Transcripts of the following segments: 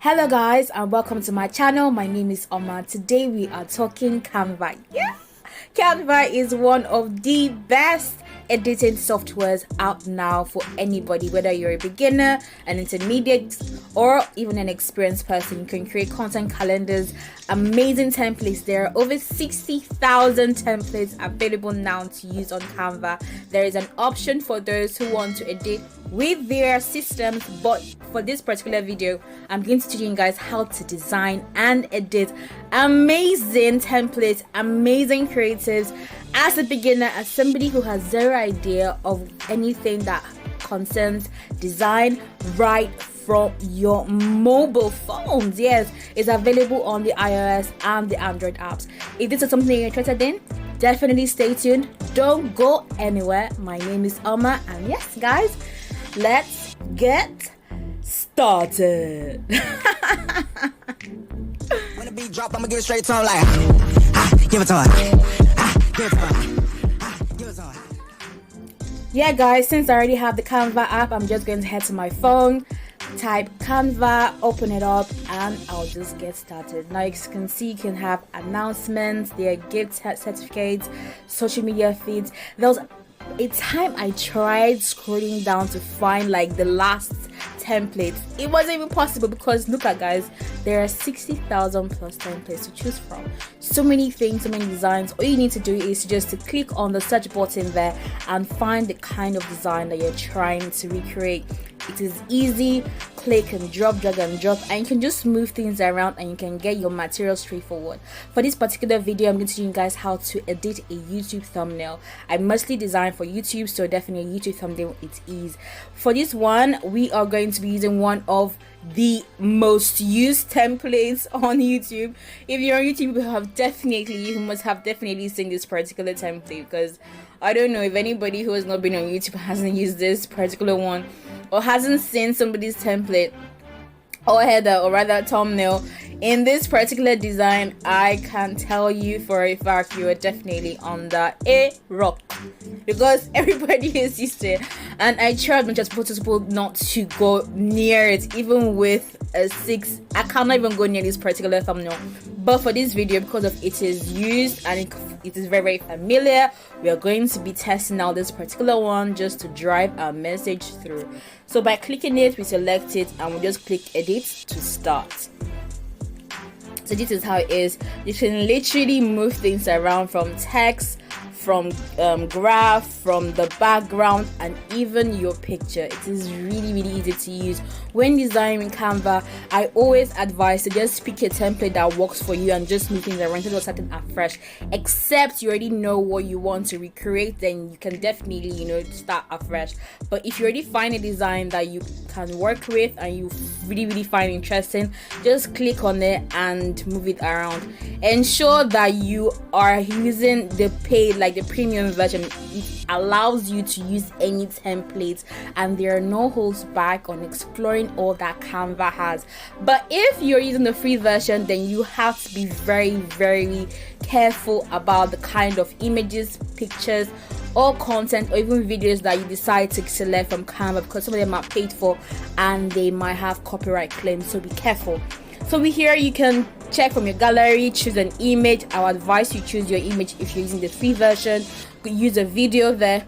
Hello guys and welcome to my channel. My name is Oma. Today we are talking Canva. Yeah, Canva is one of the best editing softwares out now for anybody, whether you're a beginner, an intermediate, or even an experienced person. You can create content calendars, amazing templates. There are over 60,000 templates available now to use on Canva. There is an option for those who want to edit with their systems, but for this particular video I'm going to teach you guys how to design and edit amazing templates, amazing creatives. As a beginner, as somebody who has zero idea of anything that concerns design, right from your mobile phones. Yes, it's available on the iOS and the Android apps. If this is something you're interested in, definitely stay tuned. Don't go anywhere. My name is Oma, and yes guys, let's get started. When the beat drop, I'ma give it straight to him like, give it to him. Give it to him. Give it to him. Yeah guys, since I already have the Canva app, I'm just going to head to my phone, type Canva, open it up, and I'll just get started. Now you can see you can have announcements, there are gift certificates, social media feeds. There was a time I tried scrolling down to find like the last template. It wasn't even possible because look at guys, there are 60,000 plus templates to choose from. So many things, so many designs. All you need to do is just to click on the search button there and find the kind of design that you're trying to recreate. It is easy, click and drop, drag and drop, and you can just move things around and you can get your material straightforward. For this particular video, I'm going to teach you guys how to edit a YouTube thumbnail. I mostly design for YouTube, so definitely a YouTube thumbnail it is. For this one, we are going to be using one of the most used templates on YouTube. If you're on YouTube, you must have definitely seen this particular template, because I don't know if anybody who has not been on YouTube hasn't used this particular one or hasn't seen somebody's template or header or rather thumbnail in this particular design. I can tell you for a fact you are definitely under a rock, because everybody is used to it, and I tried much as possible not to go near it. Even with a 6, I cannot even go near this particular thumbnail, but for this video, because of it is used and it is very, very familiar, we are going to be testing out this particular one just to drive our message through. So by clicking it, we select it and we just click edit to start. So this is how it is. You can literally move things around, from text, from graph, from the background, and even your picture. It is really, really easy to use. When designing Canva, I always advise to just pick a template that works for you and just move things around to something afresh. Except you already know what you want to recreate, then you can definitely start afresh. But if you already find a design that you can work with and you really, really find interesting, just click on it and move it around. Ensure that you are using the paid, like the premium version. It allows you to use any templates and there are no holds back on exploring all that Canva has. But if you're using the free version, then you have to be very, very careful about the kind of images, pictures, or content, or even videos that you decide to select from Canva, because some of them are paid for and they might have copyright claims, so be careful. So here you can check from your gallery, choose an image. I would advise you choose your image if you're using the free version. You could use a video there.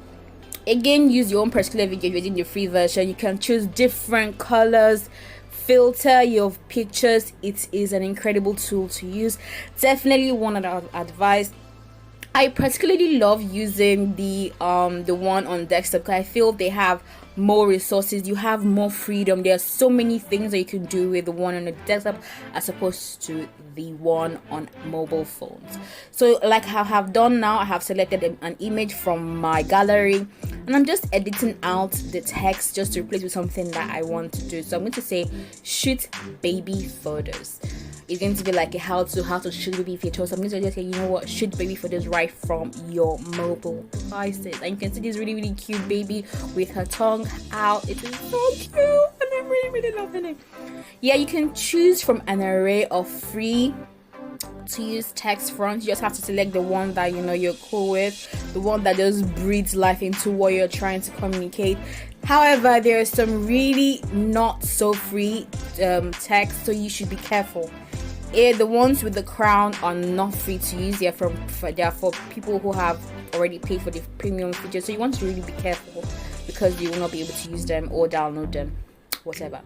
Again, use your own particular video if you're using the free version. You can choose different colors, filter your pictures. It is an incredible tool to use. Definitely one that I would advise. I particularly love using the one on desktop because I feel they have more resources. You have more freedom. There are so many things that you can do with the one on the desktop as opposed to the one on mobile phones. So like I have done now, I have selected an image from my gallery and I'm just editing out the text just to replace with something that I want to do. So I'm going to say shoot baby photos. It's going to be like a how to shoot baby photos. So I'm going to just say, shoot baby photos right from your mobile devices. And you can see this really, really cute baby with her tongue out. It is so cute and I'm really, really loving it. Yeah, you can choose from an array of free to use text fonts. You just have to select the one that you're cool with, the one that just breathes life into what you're trying to communicate. However, there are some really not so free text, so you should be careful. The ones with the crown are not free to use. They are for people who have already paid for the premium features, so you want to really be careful because you will not be able to use them or download them, whatever.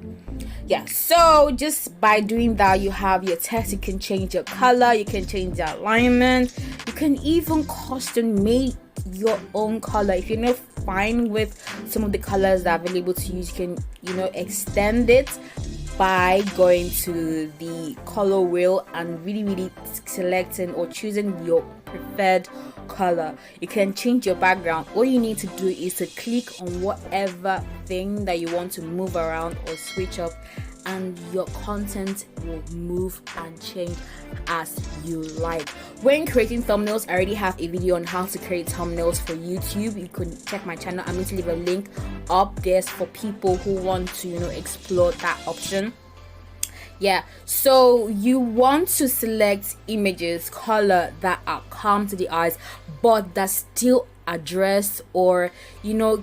Yeah, so just by doing that, you have your text. You can change your color, you can change the alignment, you can even custom make your own color. If you're not fine with some of the colors that are available to use, you can extend it by going to the color wheel and really selecting or choosing your preferred color. You can change your background. All you need to do is to click on whatever thing that you want to move around or switch up, and your content will move and change as you like. When creating thumbnails, I already have a video on how to create thumbnails for YouTube. You can check my channel. I'm going to leave a link up there for people who want to explore that option. Yeah, so you want to select images, color that are calm to the eyes, but that still address or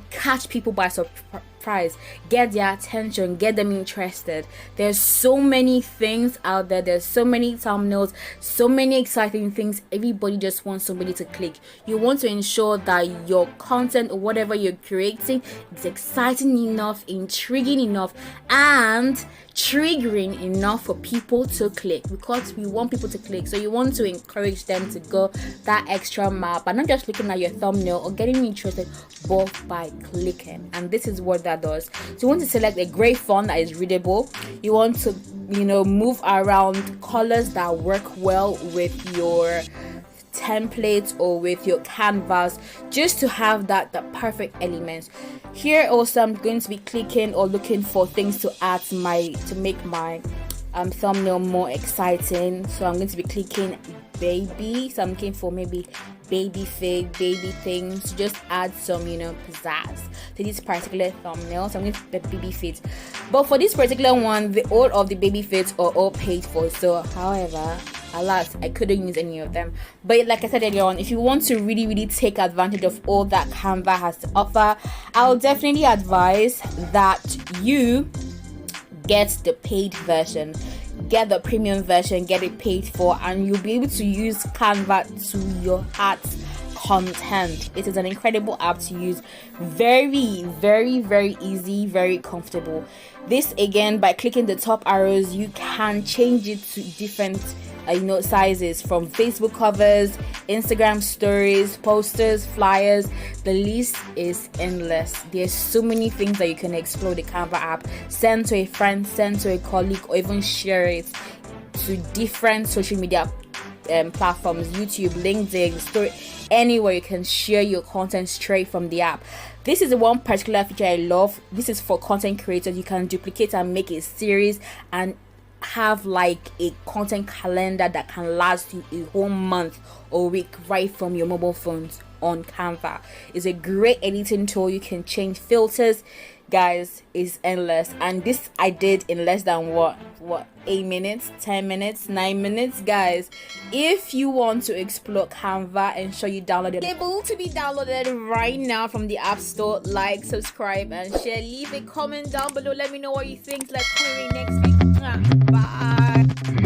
catch people by surprise, get their attention, get them interested. There's so many things out there, there's so many thumbnails, so many exciting things. Everybody just wants somebody to click. You want to ensure that your content or whatever you're creating is exciting enough, intriguing enough, and triggering enough for people to click, because we want people to click. So you want to encourage them to go that extra mile by not just looking at your thumbnail or getting interested, but by clicking. And this is what that does. So you want to select a gray font that is readable. You want to move around colors that work well with your templates or with your canvas, just to have the perfect elements. Here also I'm going to be clicking or looking for things to add to make my thumbnail more exciting. So I'm going to be clicking baby, so I'm looking for maybe baby fig, baby things to just add some pizzazz to this particular thumbnail. So I'm going to the baby fit, but for this particular one, all of the baby fits are all paid for. So however, alas, I couldn't use any of them. But like I said earlier on, if you want to really take advantage of all that Canva has to offer, I'll definitely advise that you get the paid version, get the premium version, get it paid for, and you'll be able to use Canva to your heart's content. It is an incredible app to use. Very easy, very comfortable. This again, by clicking the top arrows, you can change it to different sizes, from Facebook covers, Instagram stories, posters, flyers. The list is endless. There's so many things that you can explore the Canva app. Send to a friend, send to a colleague, or even share it to different social media platforms, YouTube, LinkedIn, story, anywhere you can share your content straight from the app. This is the one particular feature I love. This is for content creators. You can duplicate and make a series and have like a content calendar that can last you a whole month or week right from your mobile phones on Canva. It's a great editing tool. You can change filters, guys. It's endless, and this I did in less than what 8 minutes, 10 minutes, 9 minutes, guys. If you want to explore Canva, ensure you download it. Able to be downloaded right now from the App Store. Like, subscribe, and share. Leave a comment down below. Let me know what you think. Let's see you next week. Bye.